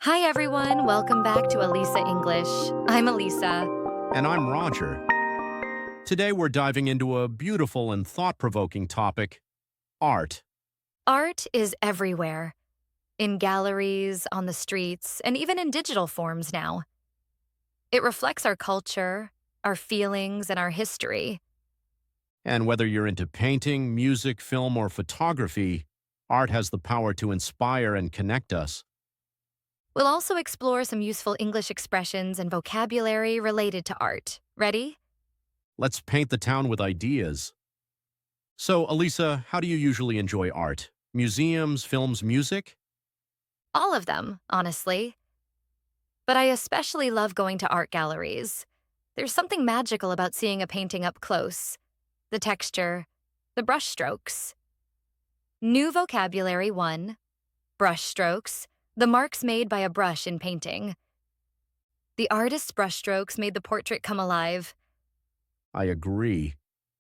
Hi everyone, welcome back to Alisa English. I'm Alisa. And I'm Roger. Today we're diving into a beautiful and thought-provoking topic, art. Art is everywhere, in galleries, on the streets, and even in digital forms now. It reflects our culture, our feelings, and our history. And whether you're into painting, music, film, or photography, art has the power to inspire and connect us. We'll also explore some useful English expressions and vocabulary related to art. Ready? Let's paint the town with ideas. So, Alisa, how do you usually enjoy art? Museums, films, music? All of them, honestly. But I especially love going to art galleries. There's something magical about seeing a painting up close. The texture, the brushstrokes. New vocabulary 1. Brushstrokes, the marks made by a brush in painting. The artist's brushstrokes made the portrait come alive. I agree.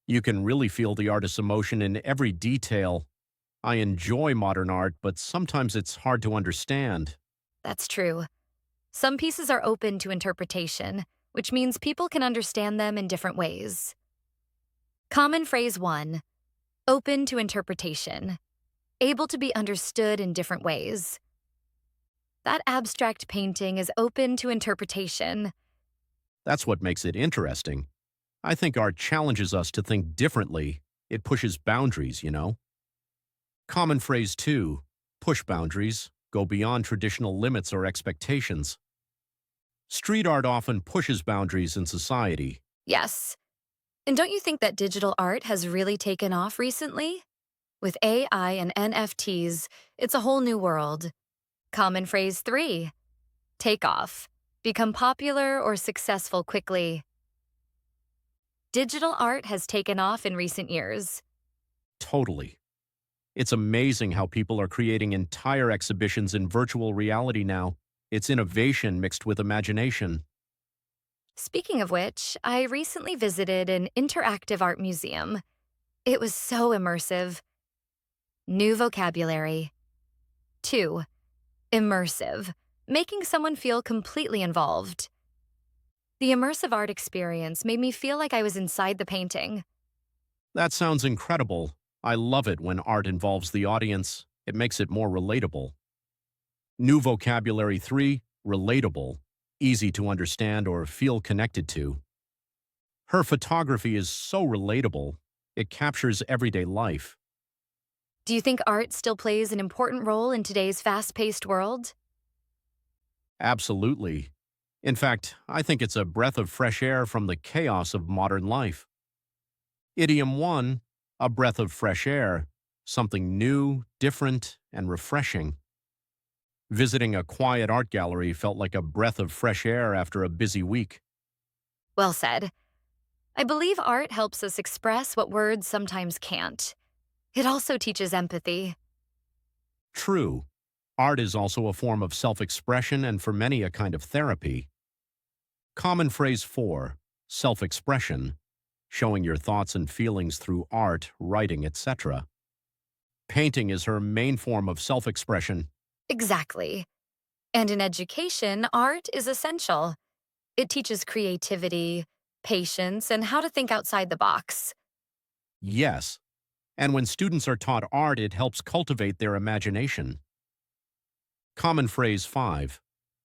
You can really feel the artist's emotion in every detail. I enjoy modern art, but sometimes it's hard to understand. That's true. Some pieces are open to interpretation, which means people can understand them in different ways. Common phrase 1. Open to interpretation. Able to be understood in different ways. That abstract painting is open to interpretation. That's what makes it interesting. I think art challenges us to think differently. It pushes boundaries. Common phrase 2, push boundaries, go beyond traditional limits or expectations. Street art often pushes boundaries in society. Yes. And don't you think that digital art has really taken off recently? With AI and NFTs, it's a whole new world. Common phrase 3. Take off. Become popular or successful quickly. Digital art has taken off in recent years. Totally. It's amazing how people are creating entire exhibitions in virtual reality now. It's innovation mixed with imagination. Speaking of which, I recently visited an interactive art museum. It was so immersive. New vocabulary. 2. Immersive. Making someone feel completely involved. The immersive art experience made me feel like I was inside the painting. That sounds incredible. I love it when art involves the audience. It makes it more relatable. New vocabulary 3, relatable, easy to understand or feel connected to. Her photography is so relatable. It captures everyday life. Do you think art still plays an important role in today's fast-paced world? Absolutely. In fact, I think it's a breath of fresh air from the chaos of modern life. Idiom 1, a breath of fresh air, something new, different, and refreshing. Visiting a quiet art gallery felt like a breath of fresh air after a busy week. Well said. I believe art helps us express what words sometimes can't. It also teaches empathy. True, art is also a form of self-expression and for many a kind of therapy. Common phrase 4, self-expression, showing your thoughts and feelings through art, writing, etc. Painting is her main form of self-expression. Exactly. And in education, art is essential. It teaches creativity, patience, and how to think outside the box. Yes, and when students are taught art, it helps cultivate their imagination. Common phrase 5,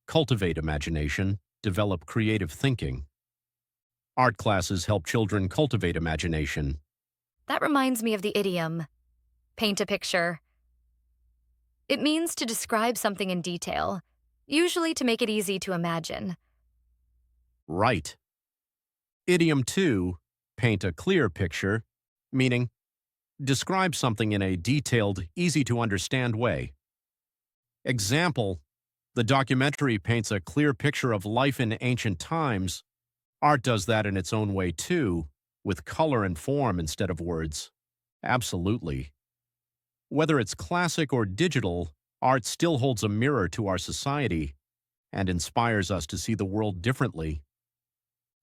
cultivate imagination, develop creative thinking. Art classes help children cultivate imagination. That reminds me of the idiom, paint a picture. It means to describe something in detail, usually to make it easy to imagine. Right. Idiom 2, paint a clear picture, meaning describe something in a detailed, easy-to-understand way. Example, the documentary paints a clear picture of life in ancient times. Art does that in its own way too, with color and form instead of words. Absolutely. Whether it's classic or digital, art still holds a mirror to our society and inspires us to see the world differently.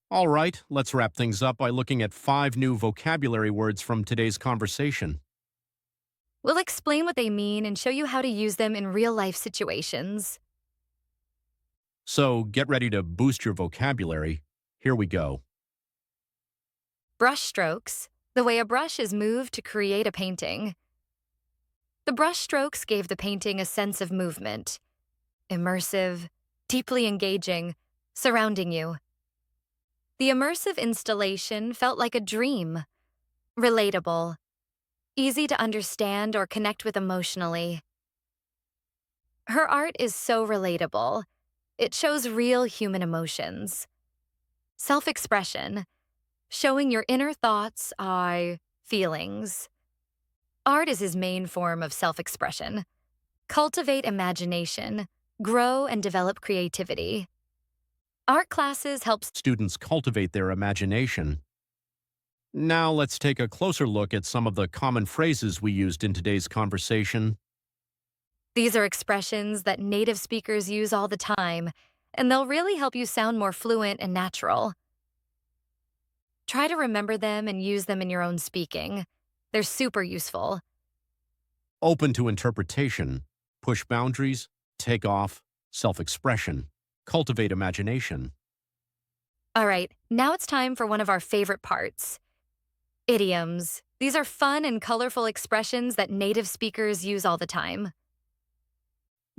All right, let's wrap things up by looking at 5 new vocabulary words from today's conversation. We'll explain what they mean and show you how to use them in real-life situations. So get ready to boost your vocabulary. Here we go. Brush strokes, the way a brush is moved to create a painting. The brush strokes gave the painting a sense of movement, immersive, deeply engaging, surrounding you. The immersive installation felt like a dream, relatable, easy to understand or connect with emotionally. Her art is so relatable. It shows real human emotions. Self-expression, showing your inner thoughts, feelings. Art is his main form of self-expression. Cultivate imagination, grow and develop creativity. Art classes help Students cultivate their imagination. Now let's take a closer look at some of the common phrases we used in today's conversation. These are expressions that native speakers use all the time, and they'll really help you sound more fluent and natural. Try to remember them and use them in your own speaking. They're super useful. Open to interpretation, push boundaries, take off, self-expression, cultivate imagination. All right, now it's time for one of our favorite parts. Idioms. These are fun and colorful expressions that native speakers use all the time.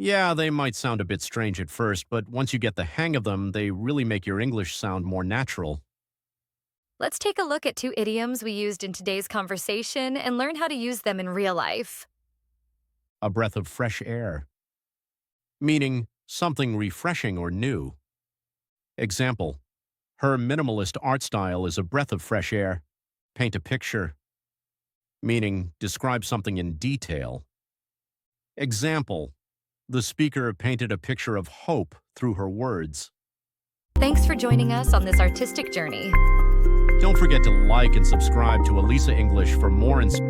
Yeah, they might sound a bit strange at first, but once you get the hang of them, they really make your English sound more natural. Let's take a look at 2 idioms we used in today's conversation and learn how to use them in real life. A breath of fresh air, meaning something refreshing or new. Example, her minimalist art style is a breath of fresh air. Paint a picture, meaning describe something in detail. Example, the speaker painted a picture of hope through her words. Thanks for joining us on this artistic journey. Don't forget to like and subscribe to Alisa English for more inspiring